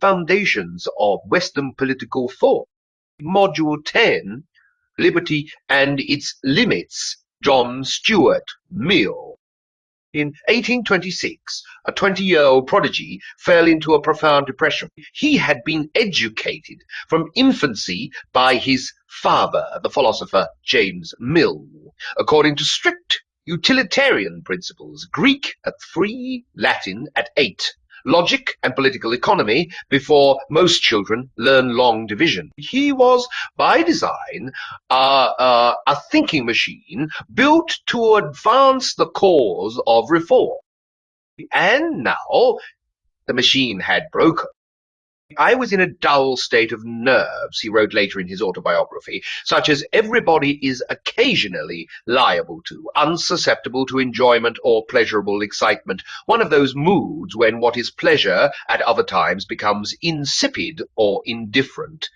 Foundations of Western Political Thought. Module 10, Liberty and Its Limits, John Stuart Mill. In 1826, a 20-year-old prodigy fell into a profound depression. He had been educated from infancy by his father, the philosopher James Mill, according to strict utilitarian principles, Greek at 3, Latin at 8. Logic and political economy before most children learn long division. He was, by design, a thinking machine built to advance the cause of reform. And now the machine had broken. I was in a dull state of nerves, he wrote later in his autobiography, such as everybody is occasionally liable to, unsusceptible to enjoyment or pleasurable excitement, one of those moods when what is pleasure at other times becomes insipid or indifferent.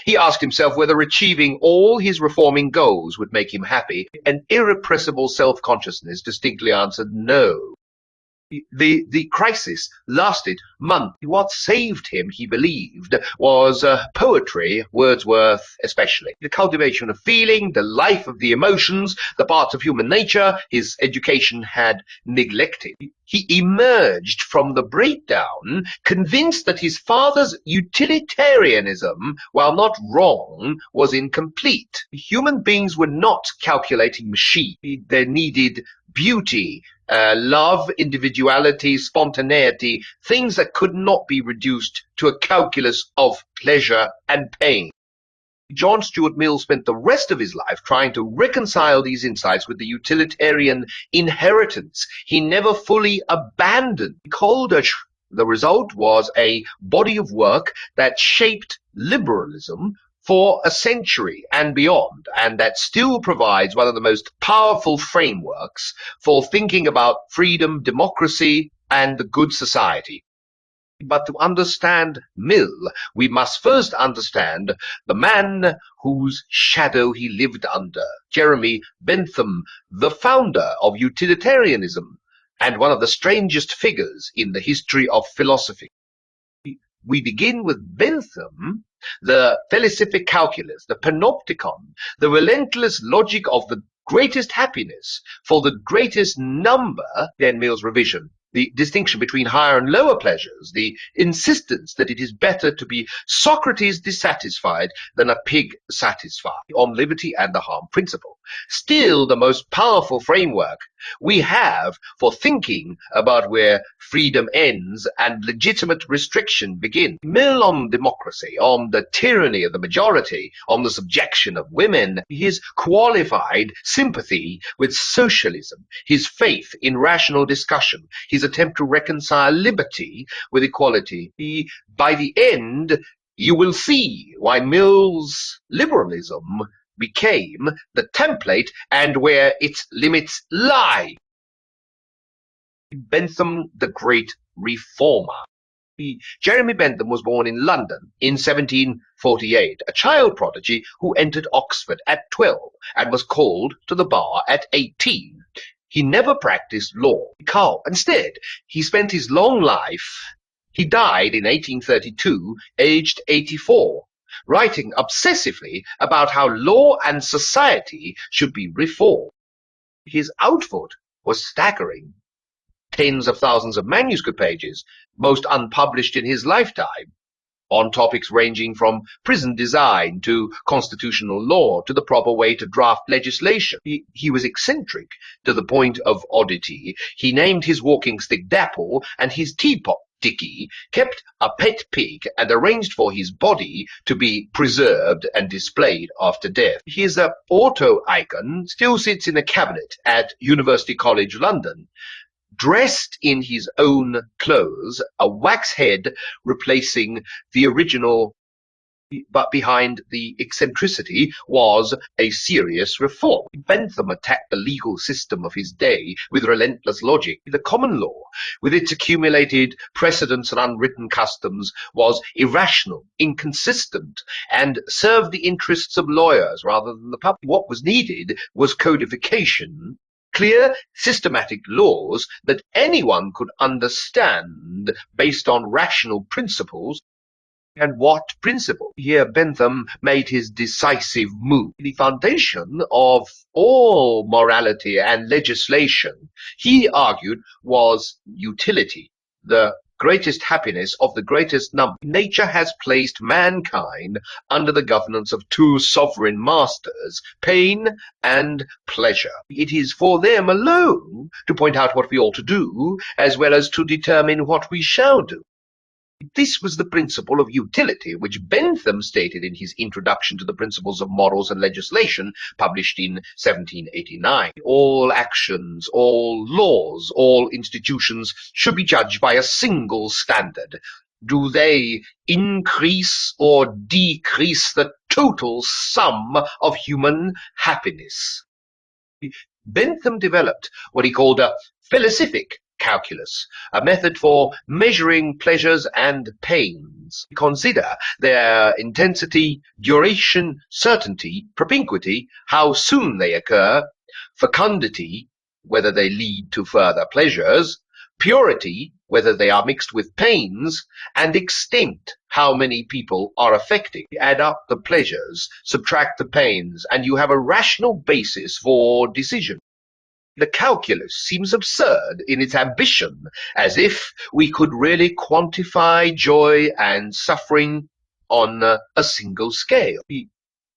He asked himself whether achieving all his reforming goals would make him happy. An irrepressible self-consciousness distinctly answered no. The crisis lasted months. What saved him, he believed, was poetry, Wordsworth especially. The cultivation of feeling, the life of the emotions, the parts of human nature his education had neglected. He emerged from the breakdown convinced that his father's utilitarianism, while not wrong, was incomplete. Human beings were not calculating machines. They needed beauty, love, individuality, spontaneity, things that could not be reduced to a calculus of pleasure and pain. John Stuart Mill spent the rest of his life trying to reconcile these insights with the utilitarian inheritance he never fully abandoned. The result was a body of work that shaped liberalism for a century and beyond, and that still provides one of the most powerful frameworks for thinking about freedom, democracy, and the good society. But to understand Mill, we must first understand the man whose shadow he lived under, Jeremy Bentham, the founder of utilitarianism, and one of the strangest figures in the history of philosophy. We begin with Bentham, the felicific calculus, the panopticon, the relentless logic of the greatest happiness for the greatest number, then Mill's revision, the distinction between higher and lower pleasures, the insistence that it is better to be Socrates dissatisfied than a pig satisfied, on liberty and the harm principle. Still the most powerful framework we have for thinking about where freedom ends and legitimate restriction begins. Mill on democracy, on the tyranny of the majority, on the subjection of women, his qualified sympathy with socialism, his faith in rational discussion, his attempt to reconcile liberty with equality. By the end, you will see why Mill's liberalism became the template and where its limits lie. Bentham, the great reformer. Jeremy Bentham was born in London in 1748, a child prodigy who entered Oxford at 12 and was called to the bar at 18. He never practiced law. Instead, he spent his long life. He died in 1832, aged 84. Writing obsessively about how law and society should be reformed. His output was staggering. Tens of thousands of manuscript pages, most unpublished in his lifetime, on topics ranging from prison design to constitutional law to the proper way to draft legislation. He was eccentric to the point of oddity. He named his walking stick Dapple and his teapot Dicky, kept a pet pig, and arranged for his body to be preserved and displayed after death. His auto icon still sits in a cabinet at University College London. Dressed in his own clothes, a wax head replacing the original, but behind the eccentricity was a serious reform. Bentham attacked the legal system of his day with relentless logic. The common law, with its accumulated precedents and unwritten customs, was irrational, inconsistent, and served the interests of lawyers rather than the public. What was needed was codification, clear, systematic laws that anyone could understand based on rational principles And what principle? Here Bentham made his decisive move. The foundation of all morality and legislation, he argued, was utility, the greatest happiness of the greatest number. Nature has placed mankind under the governance of two sovereign masters, pain and pleasure. It is for them alone to point out what we ought to do, as well as to determine what we shall do. This was the principle of utility, which Bentham stated in his Introduction to the Principles of Morals and Legislation, published in 1789. All actions, all laws, all institutions should be judged by a single standard. Do they increase or decrease the total sum of human happiness? Bentham developed what he called a philosophic calculus, a method for measuring pleasures and pains. Consider their intensity, duration, certainty, propinquity, how soon they occur, fecundity, whether they lead to further pleasures, purity, whether they are mixed with pains, and extent, how many people are affected. Add up the pleasures, subtract the pains, and you have a rational basis for decision. The calculus seems absurd in its ambition, as if we could really quantify joy and suffering on a single scale.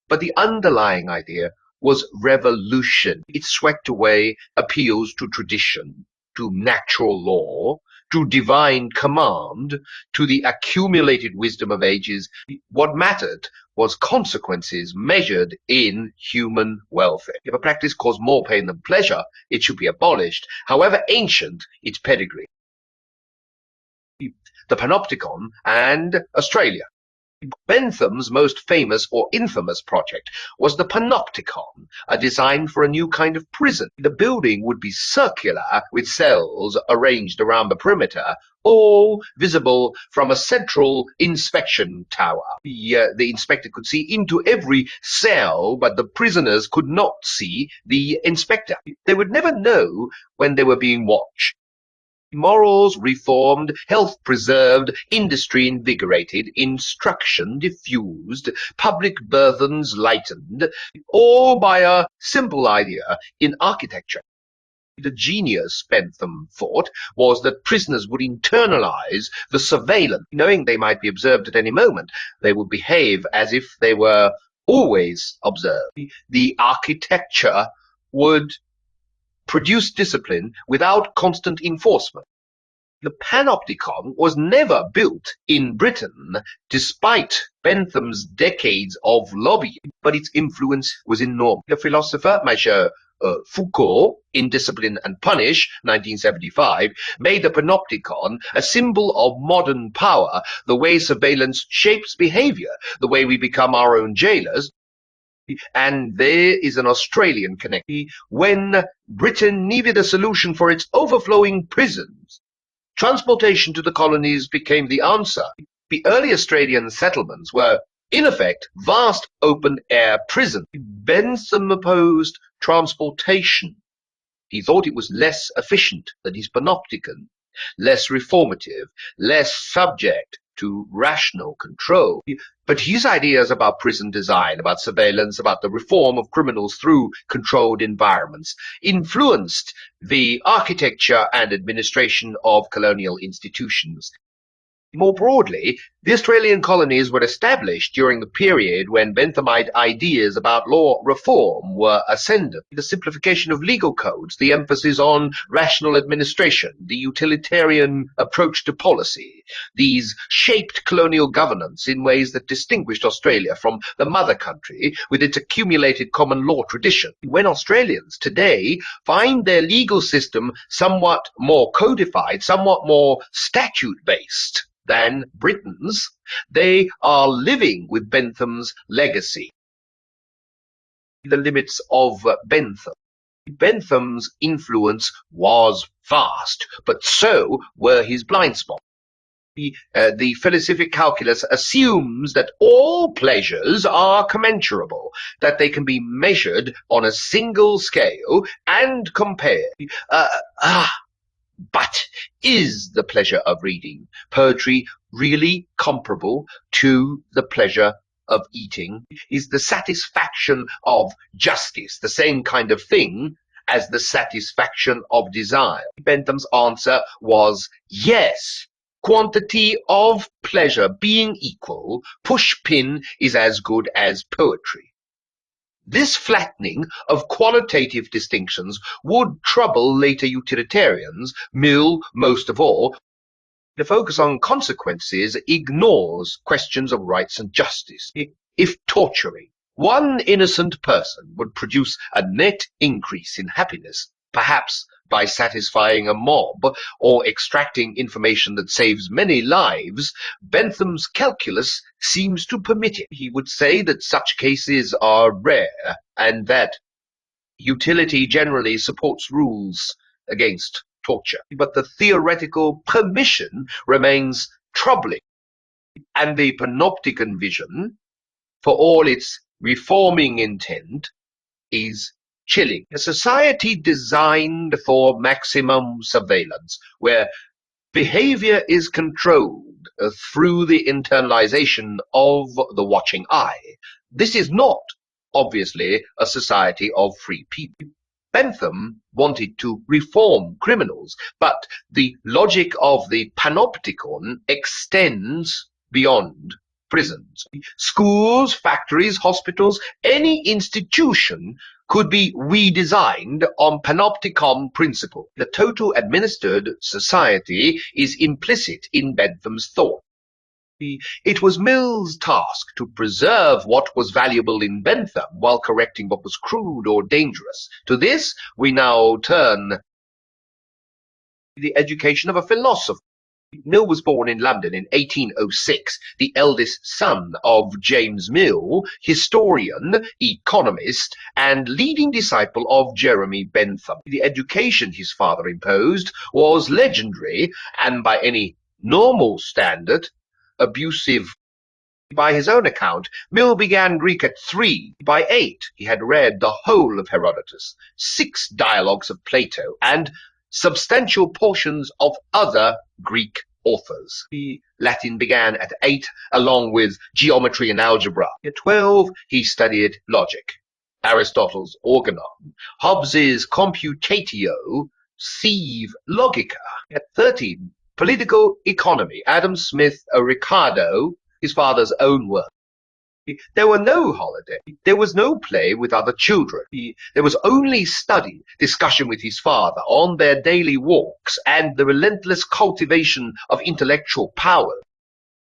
But the underlying idea was revolution. It swept away appeals to tradition, to natural law, to divine command, to the accumulated wisdom of ages. What mattered was consequences measured in human welfare. If a practice caused more pain than pleasure, it should be abolished, however ancient its pedigree. The Panopticon and Australia. Bentham's most famous or infamous project was the Panopticon, a design for a new kind of prison. The building would be circular, with cells arranged around the perimeter, all visible from a central inspection tower. The inspector could see into every cell, but the prisoners could not see the inspector. They would never know when they were being watched. Morals reformed, health preserved, industry invigorated, instruction diffused, public burthens lightened, all by a simple idea in architecture. The genius, Bentham thought, was that prisoners would internalize the surveillance. Knowing they might be observed at any moment, they would behave as if they were always observed. The architecture would produce discipline without constant enforcement. The Panopticon was never built in Britain, despite Bentham's decades of lobbying, but its influence was enormous. The philosopher, Michel Foucault, in Discipline and Punish, 1975, made the Panopticon a symbol of modern power, the way surveillance shapes behavior, the way we become our own jailers. And there is an Australian connection. When Britain needed a solution for its overflowing prisons, transportation to the colonies became the answer. The early Australian settlements were, in effect, vast open-air prisons. Bentham opposed transportation. He thought it was less efficient than his Panopticon, less reformative, less subject to rational control. But his ideas about prison design, about surveillance, about the reform of criminals through controlled environments, influenced the architecture and administration of colonial institutions. More broadly, the Australian colonies were established during the period when Benthamite ideas about law reform were ascendant. The simplification of legal codes, the emphasis on rational administration, the utilitarian approach to policy, these shaped colonial governance in ways that distinguished Australia from the mother country with its accumulated common law tradition. When Australians today find their legal system somewhat more codified, somewhat more statute-based than Britain's, they are living with Bentham's legacy. The limits of Bentham. Bentham's influence was vast, but so were his blind spots. The philosophic calculus assumes that all pleasures are commensurable, that they can be measured on a single scale and compared. But is the pleasure of reading poetry really comparable to the pleasure of eating? Is the satisfaction of justice the same kind of thing as the satisfaction of desire? Bentham's answer was yes. Quantity of pleasure being equal, pushpin is as good as poetry. This flattening of qualitative distinctions would trouble later utilitarians, Mill most of all. The focus on consequences ignores questions of rights and justice. If torturing one innocent person would produce a net increase in happiness, perhaps by satisfying a mob or extracting information that saves many lives, Bentham's calculus seems to permit it. He would say that such cases are rare and that utility generally supports rules against torture. But the theoretical permission remains troubling, and the panopticon vision, for all its reforming intent, is chilling. A society designed for maximum surveillance, where behavior is controlled through the internalization of the watching eye. This is not, obviously, a society of free people. Bentham wanted to reform criminals, but the logic of the panopticon extends beyond prisons. Schools, factories, hospitals, any institution could be redesigned on panopticon principle. The total administered society is implicit in Bentham's thought. It was Mill's task to preserve what was valuable in Bentham while correcting what was crude or dangerous. To this we now turn. The education of a philosopher. Mill was born in London in 1806, the eldest son of James Mill, historian, economist, and leading disciple of Jeremy Bentham. The education his father imposed was legendary and, by any normal standard, abusive. By his own account, Mill began Greek at 3. By 8, he had read the whole of Herodotus, 6 dialogues of Plato, and substantial portions of other Greek authors. Latin began at 8, along with geometry and algebra. At 12, he studied logic, Aristotle's Organon, Hobbes's Computatio Sive Logica. At 13, political economy, Adam Smith Ricardo, his father's own work. There were no holidays. There was no play with other children. There was only study, discussion with his father on their daily walks, and the relentless cultivation of intellectual power.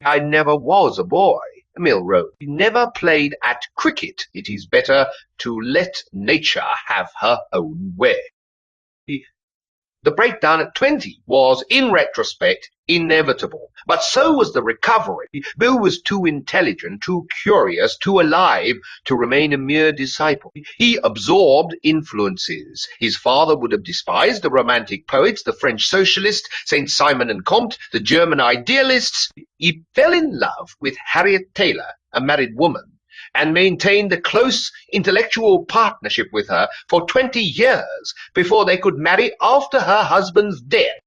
I never was a boy, Mill wrote. He never played at cricket. It is better to let nature have her own way. The breakdown at 20 was, in retrospect, inevitable, but so was the recovery. Mill was too intelligent, too curious, too alive to remain a mere disciple. He absorbed influences. His father would have despised the Romantic poets, the French socialists, Saint Simon and Comte, the German idealists. He fell in love with Harriet Taylor, a married woman, and maintained a close intellectual partnership with her for 20 years before they could marry after her husband's death.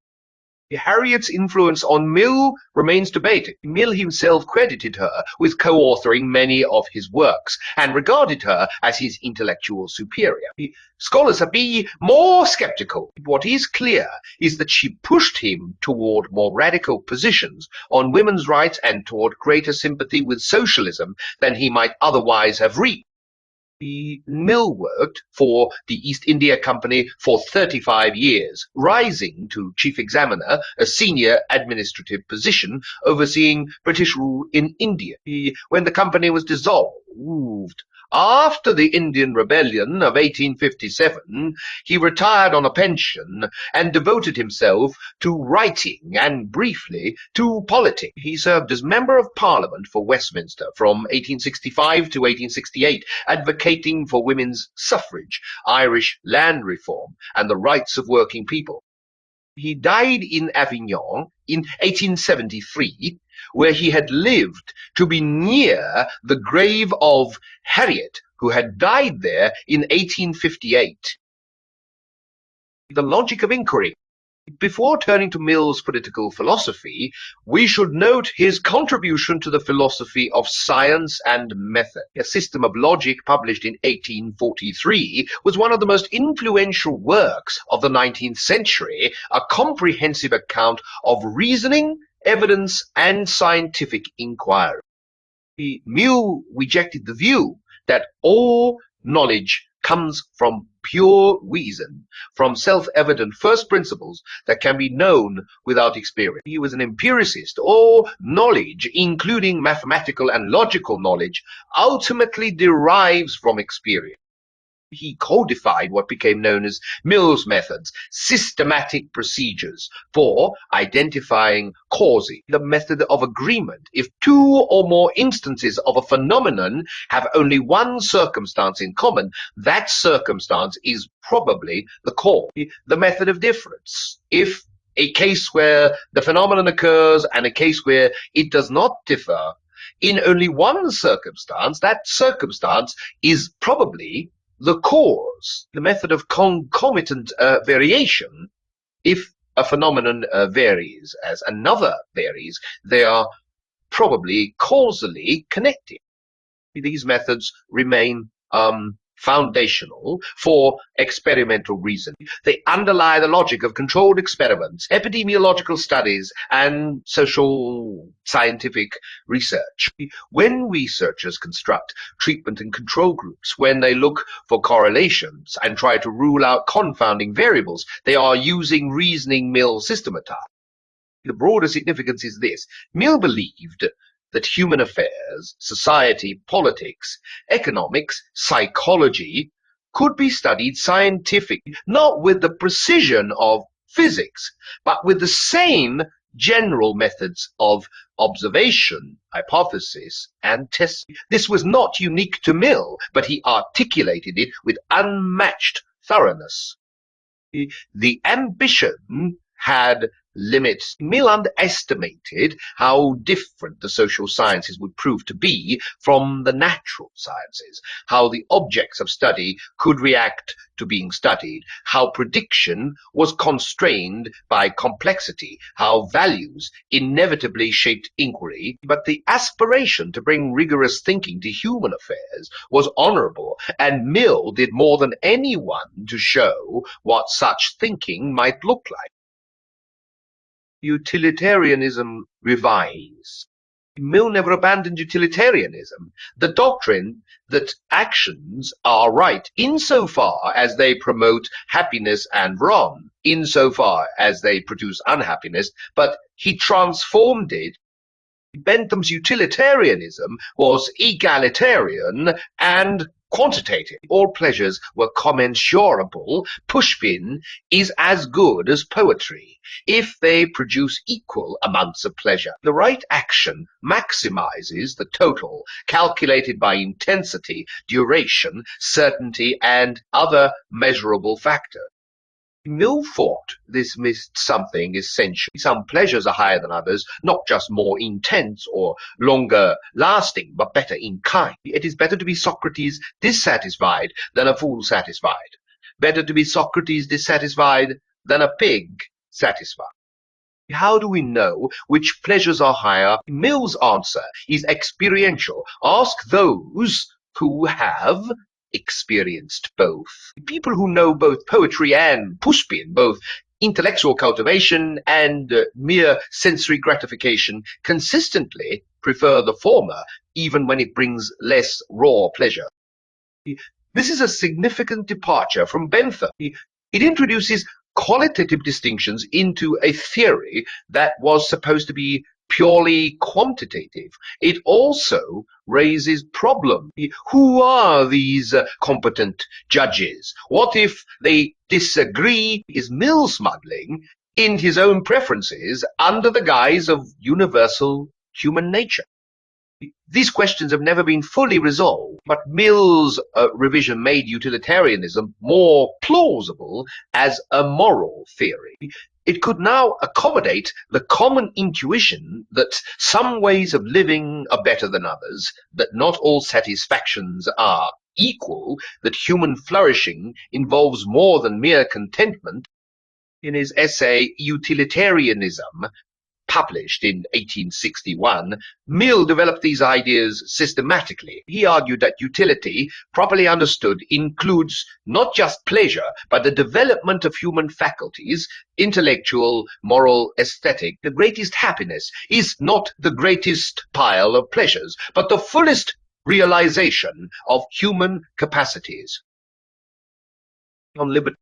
Harriet's influence on Mill remains debated. Mill himself credited her with co-authoring many of his works and regarded her as his intellectual superior. Scholars have been more skeptical. What is clear is that she pushed him toward more radical positions on women's rights and toward greater sympathy with socialism than he might otherwise have reached. Mill worked for the East India Company for 35 years, rising to chief examiner, a senior administrative position overseeing British rule in India. When the company was dissolved, after the Indian Rebellion of 1857, he retired on a pension and devoted himself to writing and, briefly, to politics. He served as Member of Parliament for Westminster from 1865 to 1868, advocating for women's suffrage, Irish land reform, and the rights of working people. He died in Avignon in 1873, where he had lived to be near the grave of Harriet, who had died there in 1858. The logic of inquiry. Before turning to Mill's political philosophy, we should note his contribution to the philosophy of science and method. A System of Logic, published in 1843, was one of the most influential works of the 19th century, a comprehensive account of reasoning, evidence, and scientific inquiry. Mill rejected the view that all knowledge comes from pure reason, from self-evident first principles that can be known without experience. He was an empiricist. All knowledge, including mathematical and logical knowledge, ultimately derives from experience. He codified what became known as Mill's methods, systematic procedures for identifying causes, the method of agreement. If two or more instances of a phenomenon have only one circumstance in common, that circumstance is probably the cause. The method of difference. If a case where the phenomenon occurs and a case where it does not differ in only one circumstance, that circumstance is probably the cause. The method of concomitant variation. If a phenomenon varies as another varies, they are probably causally connected. These methods remain foundational for experimental reasoning. They underlie the logic of controlled experiments, epidemiological studies, and social scientific research. When researchers construct treatment and control groups, when they look for correlations and try to rule out confounding variables, they are using reasoning Mill systemata. The broader significance is this. Mill believed that human affairs, society, politics, economics, psychology could be studied scientifically, not with the precision of physics, but with the same general methods of observation, hypothesis, and testing. This was not unique to Mill, but he articulated it with unmatched thoroughness. The ambition had limits. Mill underestimated how different the social sciences would prove to be from the natural sciences, how the objects of study could react to being studied, how prediction was constrained by complexity, how values inevitably shaped inquiry. But the aspiration to bring rigorous thinking to human affairs was honorable, and Mill did more than anyone to show what such thinking might look like. Utilitarianism revised. Mill never abandoned utilitarianism, the doctrine that actions are right insofar as they promote happiness and wrong insofar as they produce unhappiness, but he transformed it. Bentham's utilitarianism was egalitarian and quantitative. All pleasures were commensurable. Pushpin is as good as poetry if they produce equal amounts of pleasure. The right action maximizes the total, calculated by intensity, duration, certainty, and other measurable factors. Mill thought this missed something essential. Some pleasures are higher than others, not just more intense or longer lasting, but better in kind. It is better to be Socrates dissatisfied than a fool satisfied. Better to be Socrates dissatisfied than a pig satisfied. How do we know which pleasures are higher? Mill's answer is experiential. Ask those who have experienced both. People who know both poetry and Pushpin, both intellectual cultivation and mere sensory gratification, consistently prefer the former, even when it brings less raw pleasure. This is a significant departure from Bentham. It introduces qualitative distinctions into a theory that was supposed to be purely quantitative. It also raises problems. Who are these competent judges? What if they disagree? Is Mill smuggling in his own preferences under the guise of universal human nature? These questions have never been fully resolved, but Mill's revision made utilitarianism more plausible as a moral theory. It could now accommodate the common intuition that some ways of living are better than others, that not all satisfactions are equal, that human flourishing involves more than mere contentment. In his essay Utilitarianism, published in 1861, Mill developed these ideas systematically. He argued that utility, properly understood, includes not just pleasure, but the development of human faculties, intellectual, moral, aesthetic. The greatest happiness is not the greatest pile of pleasures, but the fullest realization of human capacities. On liberty.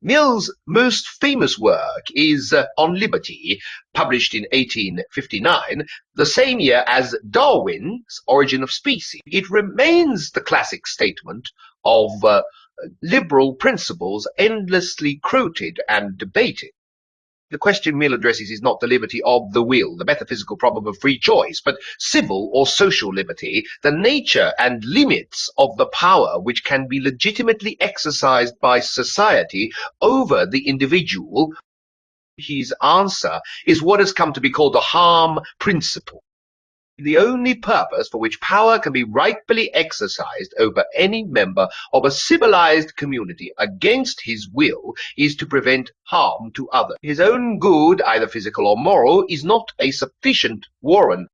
Mill's most famous work is On Liberty, published in 1859, the same year as Darwin's Origin of Species. It remains the classic statement of liberal principles endlessly quoted and debated. The question Mill addresses is not the liberty of the will, the metaphysical problem of free choice, but civil or social liberty, the nature and limits of the power which can be legitimately exercised by society over the individual. His answer is what has come to be called the harm principle. The only purpose for which power can be rightfully exercised over any member of a civilized community against his will is to prevent harm to others. His own good, either physical or moral, is not a sufficient warrant.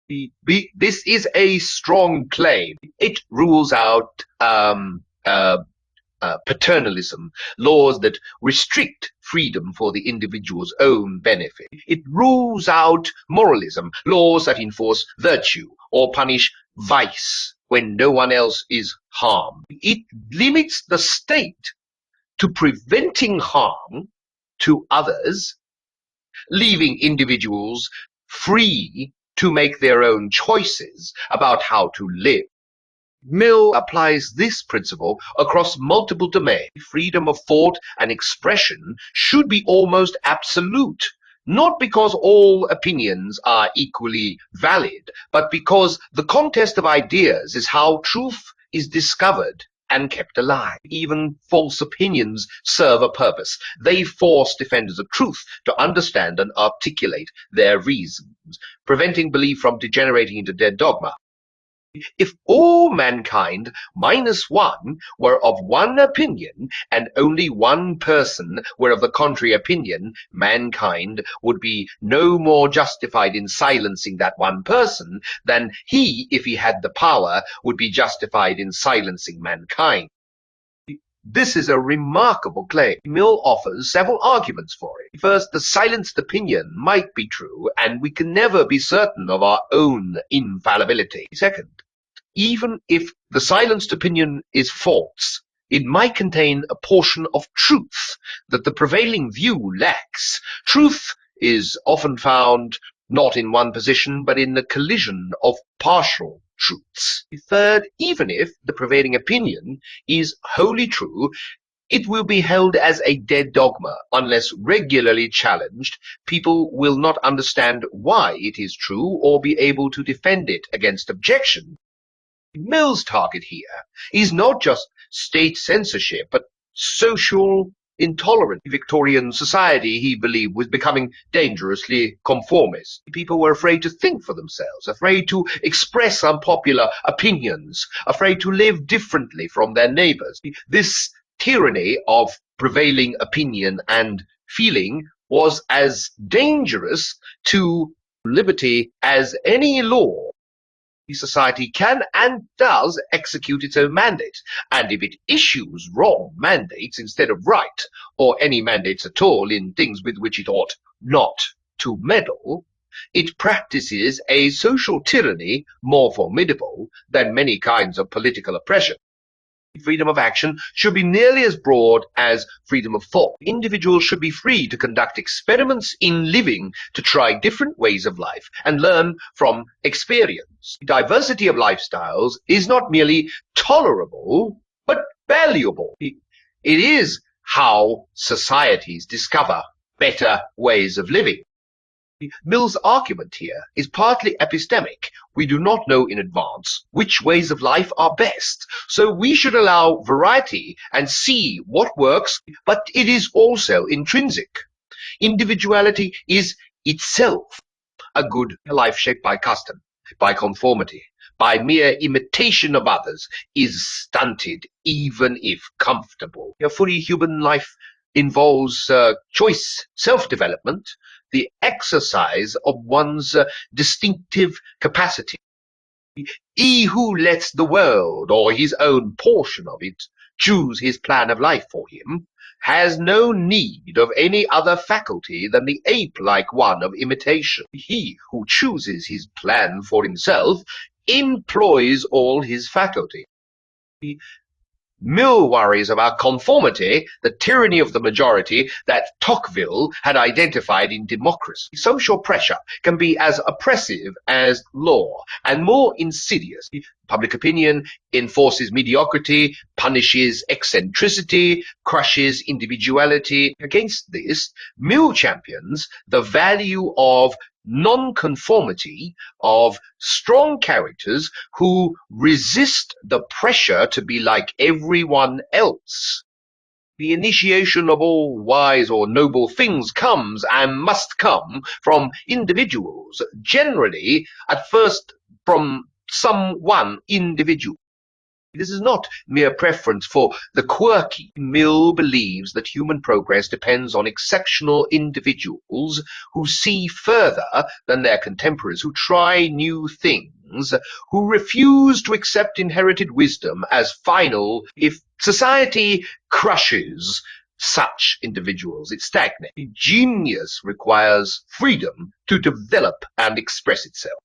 This is a strong claim. It rules out paternalism, laws that restrict freedom for the individual's own benefit. It rules out moralism, laws that enforce virtue or punish vice when no one else is harmed. It limits the state to preventing harm to others, leaving individuals free to make their own choices about how to live. Mill applies this principle across multiple domains. Freedom of thought and expression should be almost absolute, not because all opinions are equally valid, but because the contest of ideas is how truth is discovered and kept alive. Even false opinions serve a purpose. They force defenders of truth to understand and articulate their reasons, preventing belief from degenerating into dead dogma. If all mankind minus one were of one opinion, and only one person were of the contrary opinion, mankind would be no more justified in silencing that one person than he, if he had the power, would be justified in silencing mankind. This is a remarkable claim. Mill offers several arguments for it. First, the silenced opinion might be true, and we can never be certain of our own infallibility. Second, even if the silenced opinion is false, it might contain a portion of truth that the prevailing view lacks. Truth is often found not in one position, but in the collision of partial truths. Third, even if the prevailing opinion is wholly true, it will be held as a dead dogma unless regularly challenged. People will not understand why it is true or be able to defend it against objection. Mill's target here is not just state censorship, but social intolerance. Victorian society, he believed, was becoming dangerously conformist. People were afraid to think for themselves, afraid to express unpopular opinions, afraid to live differently from their neighbors. This tyranny of prevailing opinion and feeling was as dangerous to liberty as any law. Society can and does execute its own mandates, and if it issues wrong mandates instead of right, or any mandates at all in things with which it ought not to meddle, it practices a social tyranny more formidable than many kinds of political oppression. Freedom of action should be nearly as broad as freedom of thought. Individuals should be free to conduct experiments in living, to try different ways of life and learn from experience. Diversity of lifestyles is not merely tolerable, but valuable. It is how societies discover better ways of living. Mill's argument here is partly epistemic. We do not know in advance which ways of life are best, so we should allow variety and see what works, but it is also intrinsic. Individuality is itself a good life shaped by custom, by conformity, by mere imitation of others, is stunted even if comfortable. A fully human life involves choice, self-development, the exercise of one's distinctive capacity. He who lets the world, or his own portion of it, choose his plan of life for him, has no need of any other faculty than the ape-like one of imitation. He who chooses his plan for himself employs all his faculty. Mill worries about conformity, the tyranny of the majority that Tocqueville had identified in democracy. Social pressure can be as oppressive as law and more insidious. Public opinion enforces mediocrity, punishes eccentricity, crushes individuality. Against this, Mill champions the value of nonconformity, of strong characters who resist the pressure to be like everyone else. The initiation of all wise or noble things comes and must come from individuals, generally at first from some one individual. This is not mere preference for the quirky. Mill believes that human progress depends on exceptional individuals who see further than their contemporaries, who try new things, who refuse to accept inherited wisdom as final. If society crushes such individuals, it stagnates. Genius requires freedom to develop and express itself.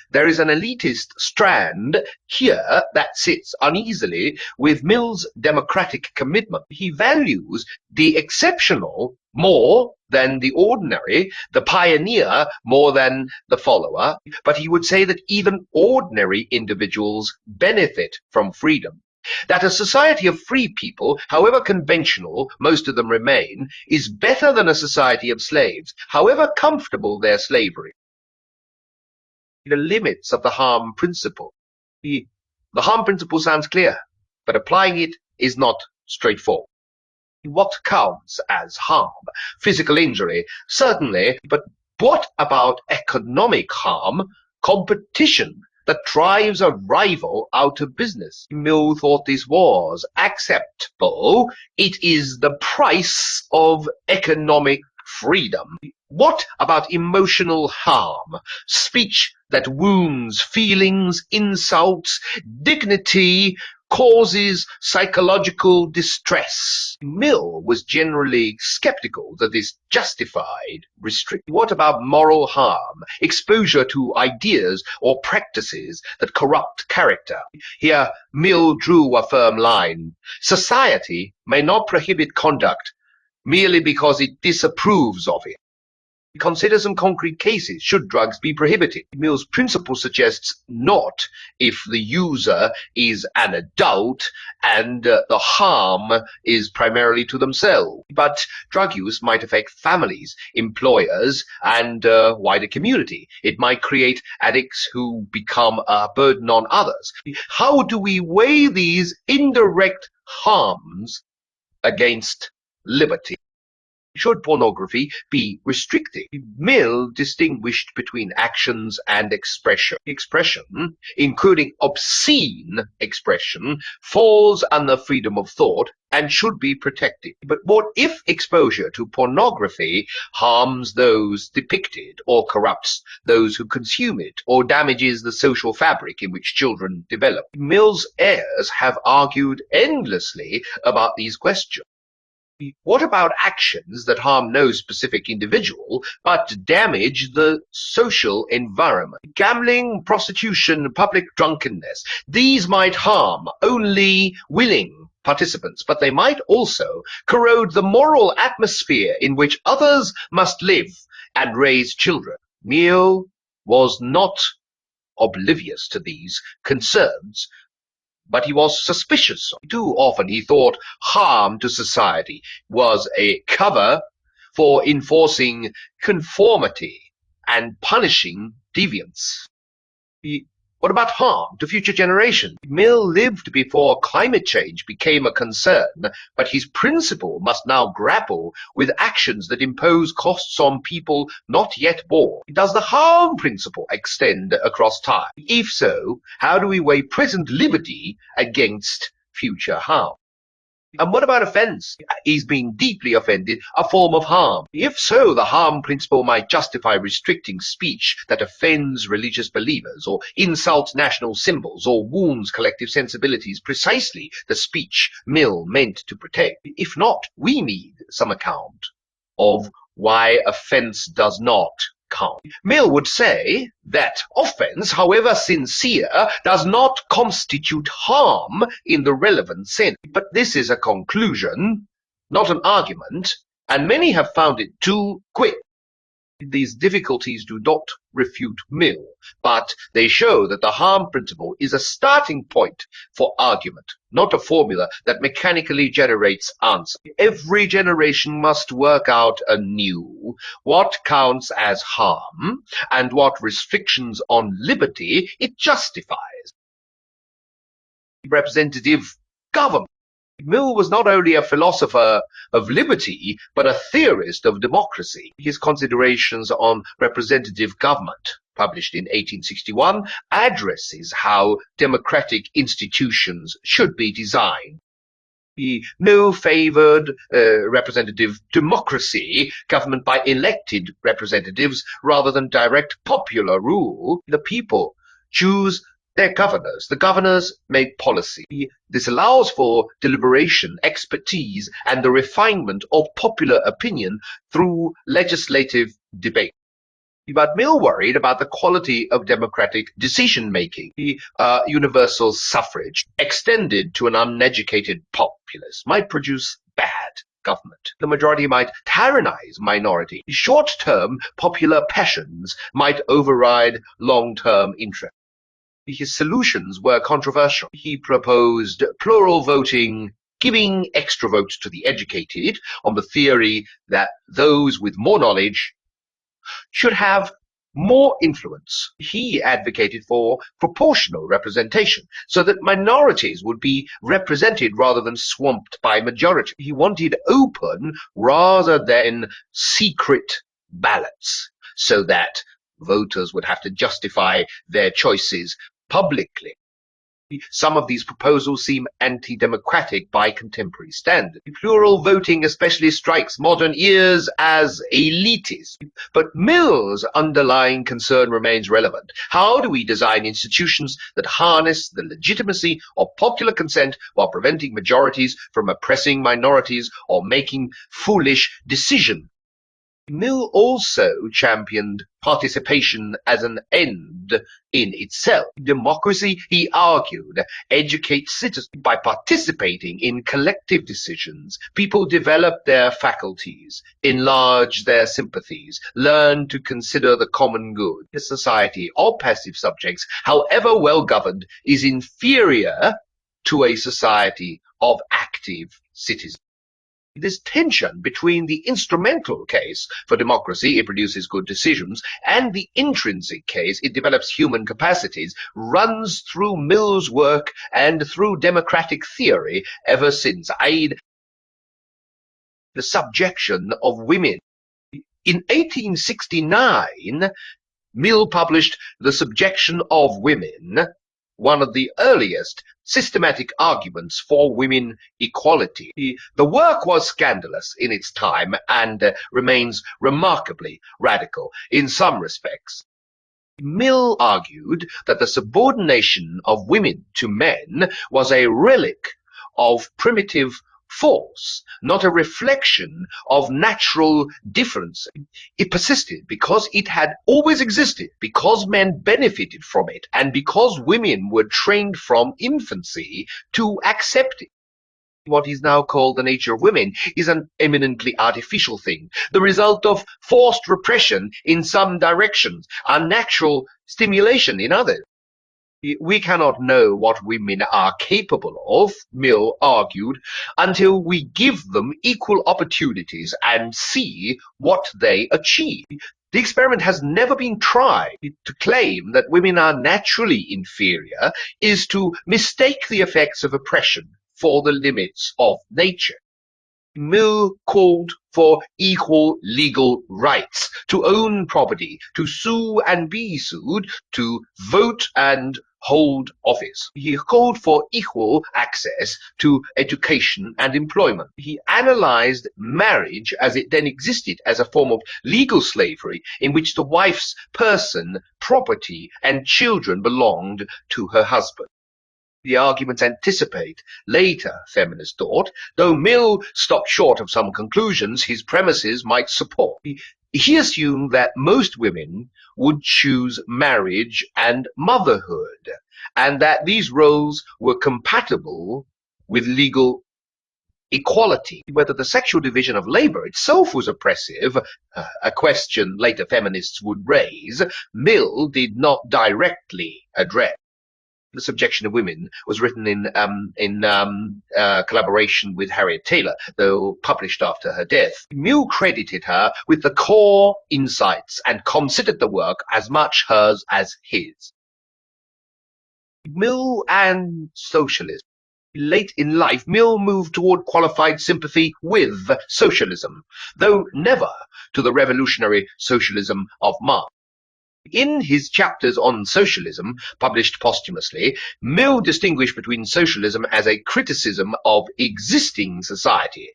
There is an elitist strand here that sits uneasily with Mill's democratic commitment. He values the exceptional more than the ordinary, the pioneer more than the follower, but he would say that even ordinary individuals benefit from freedom. That a society of free people, however conventional most of them remain, is better than a society of slaves, however comfortable their slavery. The limits of the harm principle. The harm principle sounds clear, but applying it is not straightforward. What counts as harm? Physical injury, certainly, but what about economic harm? Competition that drives a rival out of business. Mill thought this was acceptable. It is the price of economic freedom. What about emotional harm? Speech that wounds feelings, insults, dignity, causes psychological distress. Mill was generally skeptical that this justified restriction. What about moral harm? Exposure to ideas or practices that corrupt character. Here, Mill drew a firm line. Society may not prohibit conduct merely because it disapproves of it. Consider some concrete cases. Should drugs be prohibited? Mill's principle suggests not if the user is an adult and the harm is primarily to themselves. But drug use might affect families, employers, and wider community. It might create addicts who become a burden on others. How do we weigh these indirect harms against liberty? Should pornography be restricted? Mill distinguished between actions and expression. Expression, including obscene expression, falls under freedom of thought and should be protected. But what if exposure to pornography harms those depicted, or corrupts those who consume it, or damages the social fabric in which children develop? Mill's heirs have argued endlessly about these questions. What about actions that harm no specific individual but damage the social environment? Gambling, prostitution, public drunkenness. These might harm only willing participants, but they might also corrode the moral atmosphere in which others must live and raise children. Mill was not oblivious to these concerns, but he was suspicious. Too often he thought harm to society was a cover for enforcing conformity and punishing deviance. What about harm to future generations? Mill lived before climate change became a concern, but his principle must now grapple with actions that impose costs on people not yet born. Does the harm principle extend across time? If so, how do we weigh present liberty against future harm? And what about offence? Is being deeply offended a form of harm? If so, the harm principle might justify restricting speech that offends religious believers, or insults national symbols, or wounds collective sensibilities, precisely the speech Mill meant to protect. If not, we need some account of why offence does not count. Mill would say that offence, however sincere, does not constitute harm in the relevant sense. But this is a conclusion, not an argument, and many have found it too quick. These difficulties do not refute Mill, but they show that the harm principle is a starting point for argument, not a formula that mechanically generates answers. Every generation must work out anew what counts as harm and what restrictions on liberty it justifies. Representative government. Mill was not only a philosopher of liberty, but a theorist of democracy. His Considerations on Representative Government, published in 1861, addresses how democratic institutions should be designed. Mill favoured representative democracy, government by elected representatives, rather than direct popular rule. The people choose their governors. The governors make policy. This allows for deliberation, expertise, and the refinement of popular opinion through legislative debate. But Mill worried about the quality of democratic decision-making. Universal suffrage, extended to an uneducated populace, might produce bad government. The majority might tyrannize minority. Short-term popular passions might override long-term interest. His solutions were controversial. He proposed plural voting, giving extra votes to the educated, on the theory that those with more knowledge should have more influence. He advocated for proportional representation, so that minorities would be represented rather than swamped by majority. He wanted open rather than secret ballots, so that voters would have to justify their choices publicly. Some of these proposals seem anti-democratic by contemporary standards. Plural voting especially strikes modern ears as elitist. But Mill's underlying concern remains relevant. How do we design institutions that harness the legitimacy of popular consent while preventing majorities from oppressing minorities or making foolish decisions? Mill also championed participation as an end in itself. Democracy, he argued, educates citizens. By participating in collective decisions, people develop their faculties, enlarge their sympathies, learn to consider the common good. A society of passive subjects, however well governed, is inferior to a society of active citizens. This tension between the instrumental case for democracy, it produces good decisions, and the intrinsic case, it develops human capacities, runs through Mill's work and through democratic theory ever since. The subjection of women. In 1869, Mill published The Subjection of Women, one of the earliest systematic arguments for women equality. The work was scandalous in its time and remains remarkably radical in some respects. Mill argued that the subordination of women to men was a relic of primitive force, not a reflection of natural difference. It persisted because it had always existed, because men benefited from it, and because women were trained from infancy to accept it. What is now called the nature of women is an eminently artificial thing, the result of forced repression in some directions, unnatural stimulation in others. We cannot know what women are capable of, Mill argued, until we give them equal opportunities and see what they achieve. The experiment has never been tried. To claim that women are naturally inferior is to mistake the effects of oppression for the limits of nature. Mill called for equal legal rights to own property, to sue and be sued, to vote and hold office. He called for equal access to education and employment. He analyzed marriage as it then existed as a form of legal slavery in which the wife's person, property, and children belonged to her husband. The arguments anticipate later feminist thought, though Mill stopped short of some conclusions his premises might support. He assumed that most women would choose marriage and motherhood, and that these roles were compatible with legal equality. Whether the sexual division of labor itself was oppressive, a question later feminists would raise, Mill did not directly address. The Subjection of Women was written in collaboration with Harriet Taylor, though published after her death. Mill credited her with the core insights and considered the work as much hers as his. Mill and socialism. Late in life, Mill moved toward qualified sympathy with socialism, though never to the revolutionary socialism of Marx. In his chapters on socialism, published posthumously, Mill distinguished between socialism as a criticism of existing society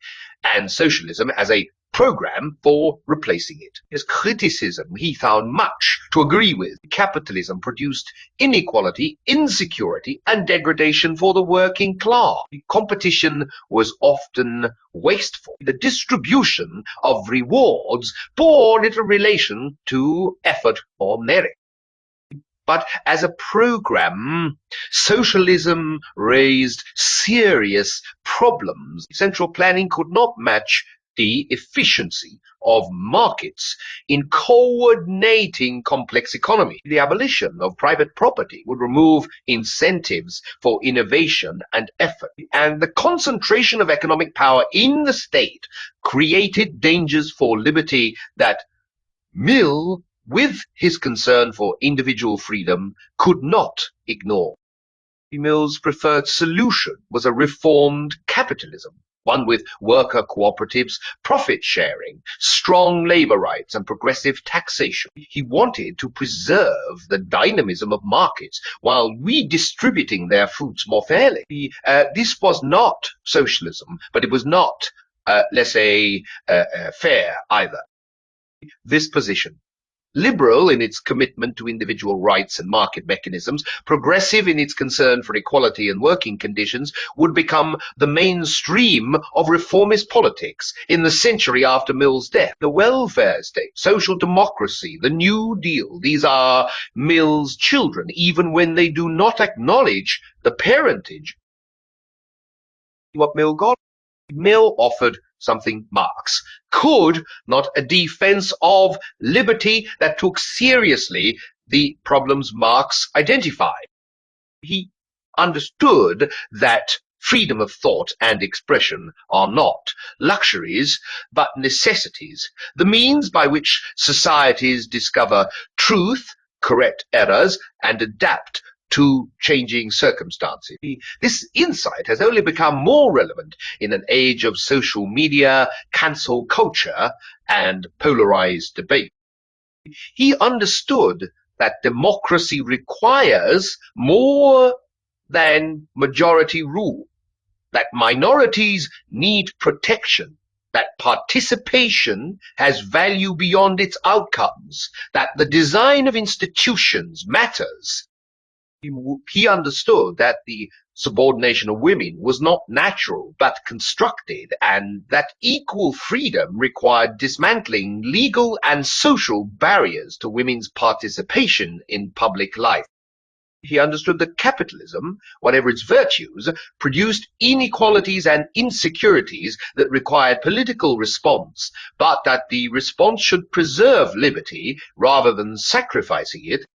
and socialism as a program for replacing it. His criticism he found much to agree with. Capitalism produced inequality, insecurity, and degradation for the working class. Competition was often wasteful. The distribution of rewards bore little relation to effort or merit. But as a program, socialism raised serious problems. Central planning could not match the efficiency of markets in coordinating complex economy. The abolition of private property would remove incentives for innovation and effort. And the concentration of economic power in the state created dangers for liberty that Mill, with his concern for individual freedom, could not ignore. Mill's preferred solution was a reformed capitalism, one with worker cooperatives, profit sharing, strong labor rights, and progressive taxation. He wanted to preserve the dynamism of markets while redistributing their fruits more fairly. This was not socialism, but it was not laissez-faire either. This position, liberal in its commitment to individual rights and market mechanisms, progressive in its concern for equality and working conditions, would become the mainstream of reformist politics in the century after Mill's death. The welfare state, social democracy, the New Deal, these are Mill's children, even when they do not acknowledge the parentage. What Mill got? Mill offered something Marx could not, a defense of liberty that took seriously the problems Marx identified. He understood that freedom of thought and expression are not luxuries, but necessities, the means by which societies discover truth, correct errors, and adapt to changing circumstances. This insight has only become more relevant in an age of social media, cancel culture, and polarized debate. He understood that democracy requires more than majority rule, that minorities need protection, that participation has value beyond its outcomes, that the design of institutions matters. He understood that the subordination of women was not natural but constructed, and that equal freedom required dismantling legal and social barriers to women's participation in public life. He understood that capitalism, whatever its virtues, produced inequalities and insecurities that required political response, but that the response should preserve liberty rather than sacrificing it.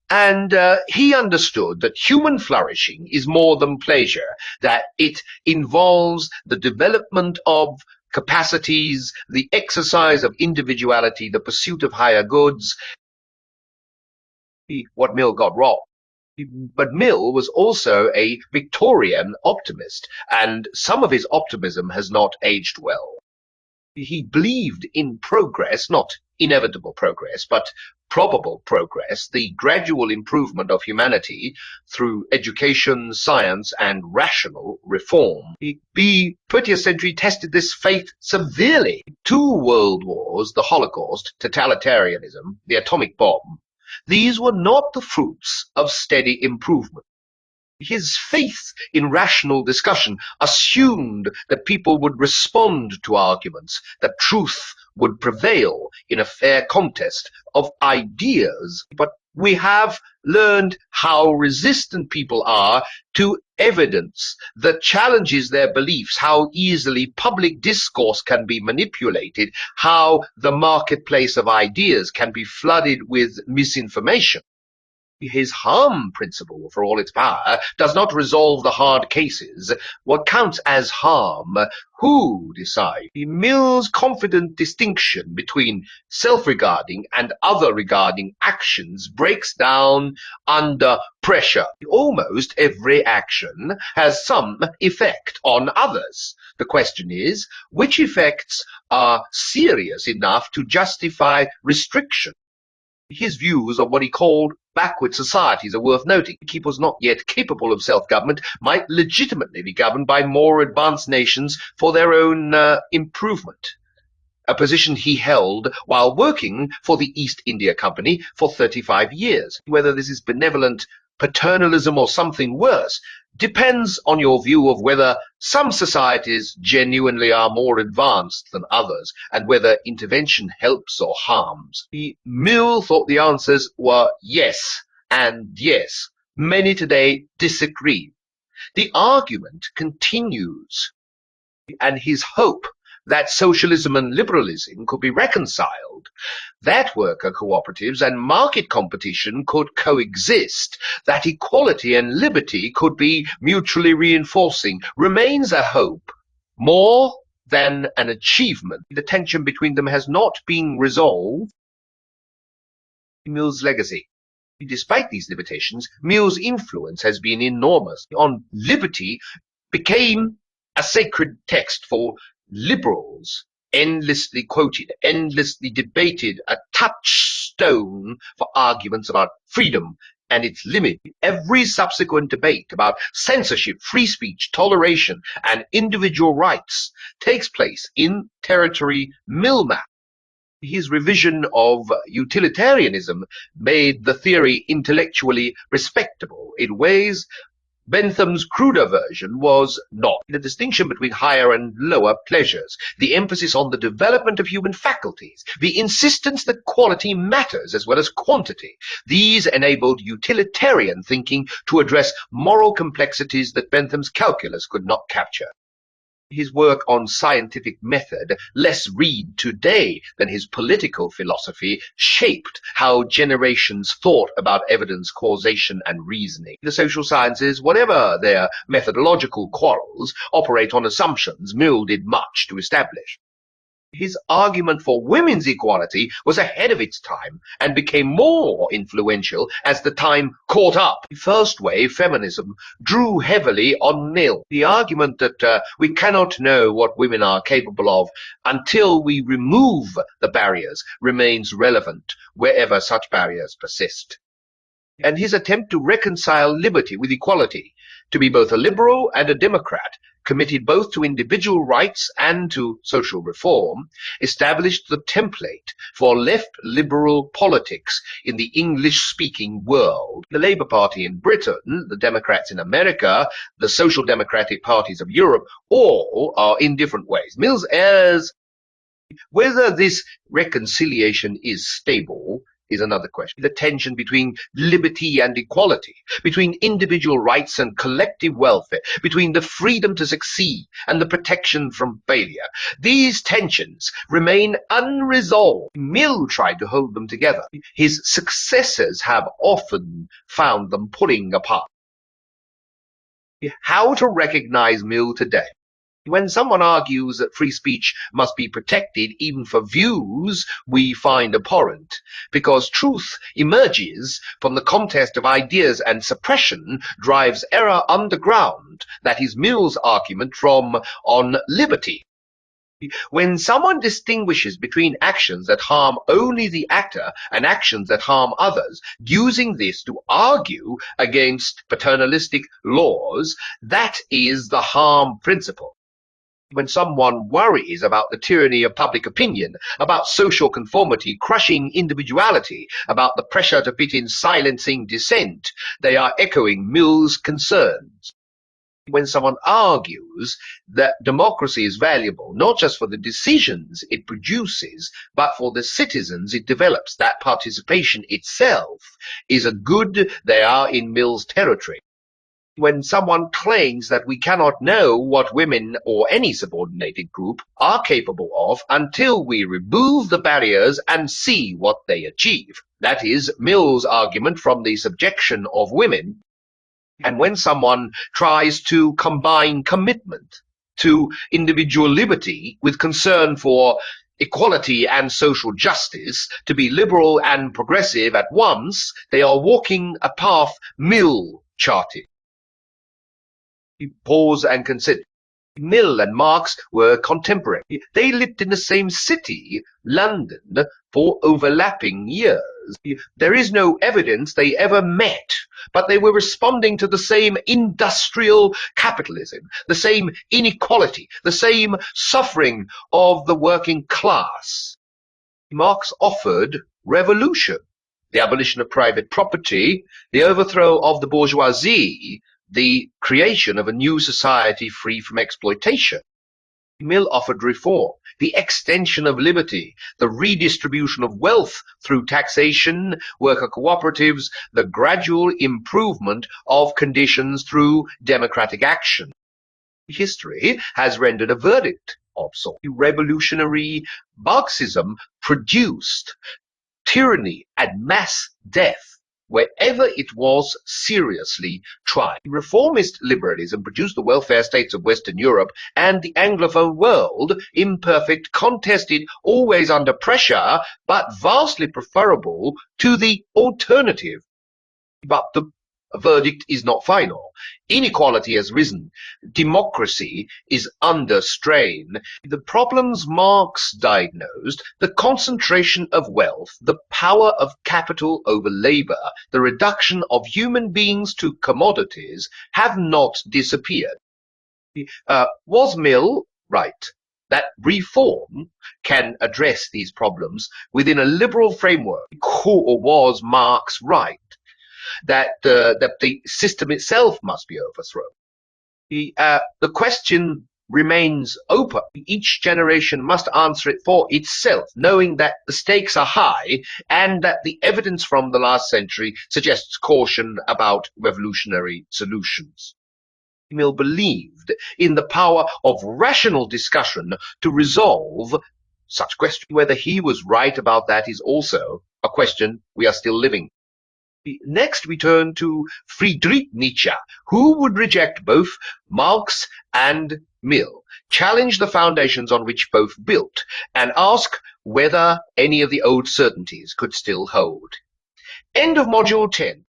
And he understood that human flourishing is more than pleasure, that it involves the development of capacities, the exercise of individuality, the pursuit of higher goods. What Mill got wrong But Mill was also a Victorian optimist, and some of his optimism has not aged well. He believed in progress, not inevitable progress, but probable progress, the gradual improvement of humanity through education, science, and rational reform. The 20th century tested this faith severely. 2 world wars, the Holocaust, totalitarianism, the atomic bomb, these were not the fruits of steady improvement. His faith in rational discussion assumed that people would respond to arguments, that truth would prevail in a fair contest of ideas. But we have learned how resistant people are to evidence that challenges their beliefs, how easily public discourse can be manipulated, how the marketplace of ideas can be flooded with misinformation. His harm principle, for all its power, does not resolve the hard cases. What counts as harm, who decides? Mill's confident distinction between self-regarding and other-regarding actions breaks down under pressure. Almost every action has some effect on others. The question is, which effects are serious enough to justify restriction? His views on what he called backward societies are worth noting. Peoples not yet capable of self-government might legitimately be governed by more advanced nations for their own improvement, a position he held while working for the East India Company for 35 years. Whether this is benevolent paternalism or something worse depends on your view of whether some societies genuinely are more advanced than others, and whether intervention helps or harms. Mill thought the answers were yes and yes. Many today disagree. The argument continues, and his hope that socialism and liberalism could be reconciled, that worker cooperatives and market competition could coexist, that equality and liberty could be mutually reinforcing, remains a hope more than an achievement. The tension between them has not been resolved. Mill's legacy. Despite these limitations, Mill's influence has been enormous. On liberty became a sacred text for liberals, endlessly quoted, endlessly debated, a touchstone for arguments about freedom and its limit. Every subsequent debate about censorship, free speech, toleration, and individual rights takes place in territory Mill map. His revision of utilitarianism made the theory intellectually respectable in ways Bentham's cruder version was not. The distinction between higher and lower pleasures, the emphasis on the development of human faculties, the insistence that quality matters as well as quantity, these enabled utilitarian thinking to address moral complexities that Bentham's calculus could not capture. His work on scientific method, less read today than his political philosophy, shaped how generations thought about evidence, causation, and reasoning. The social sciences, whatever their methodological quarrels, operate on assumptions Mill did much to establish. His argument for women's equality was ahead of its time and became more influential as the time caught up. First wave feminism drew heavily on Mill. The argument that we cannot know what women are capable of until we remove the barriers remains relevant wherever such barriers persist. And his attempt to reconcile liberty with equality, to be both a liberal and a democrat, committed both to individual rights and to social reform, established the template for left-liberal politics in the English-speaking world. The Labour Party in Britain, the Democrats in America, the social democratic parties of Europe, all are in different ways. Mill's heirs, whether this reconciliation is stable, is another question. The tension between liberty and equality, between individual rights and collective welfare, between the freedom to succeed and the protection from failure. These tensions remain unresolved. Mill tried to hold them together. His successors have often found them pulling apart. How to recognize Mill today? When someone argues that free speech must be protected even for views we find abhorrent, because truth emerges from the contest of ideas and suppression drives error underground, that is Mill's argument from On Liberty. When someone distinguishes between actions that harm only the actor and actions that harm others, using this to argue against paternalistic laws, that is the harm principle. When someone worries about the tyranny of public opinion, about social conformity crushing individuality, about the pressure to fit in silencing dissent, they are echoing Mill's concerns. When someone argues that democracy is valuable not just for the decisions it produces, but for the citizens it develops, that participation itself is a good, they are in Mill's territory. When someone claims that we cannot know what women or any subordinated group are capable of until we remove the barriers and see what they achieve. That is Mill's argument from the Subjection of Women. And when someone tries to combine commitment to individual liberty with concern for equality and social justice, to be liberal and progressive at once, they are walking a path Mill charted. Pause and consider. Mill and Marx were contemporary. They lived in the same city, London, for overlapping years. There is no evidence they ever met, but they were responding to the same industrial capitalism, the same inequality, the same suffering of the working class. Marx offered revolution, the abolition of private property, the overthrow of the bourgeoisie, the creation of a new society free from exploitation. Mill offered reform, the extension of liberty, the redistribution of wealth through taxation, worker cooperatives, the gradual improvement of conditions through democratic action. History has rendered a verdict of sort. Revolutionary Marxism produced tyranny and mass death wherever it was seriously tried. Reformist liberalism produced the welfare states of Western Europe and the Anglophone world, imperfect, contested, always under pressure, but vastly preferable to the alternative. But the verdict is not final. Inequality has risen. Democracy is under strain. The problems Marx diagnosed, the concentration of wealth, the power of capital over labor, the reduction of human beings to commodities, have not disappeared. Was Mill right that reform can address these problems within a liberal framework? Or was Marx right that the system itself must be overthrown? The question remains open. Each generation must answer it for itself, knowing that the stakes are high and that the evidence from the last century suggests caution about revolutionary solutions. Mill believed in the power of rational discussion to resolve such questions. Whether he was right about that is also a question we are still living. Next, we turn to Friedrich Nietzsche, who would reject both Marx and Mill, challenge the foundations on which both built, and ask whether any of the old certainties could still hold. End of Module 10.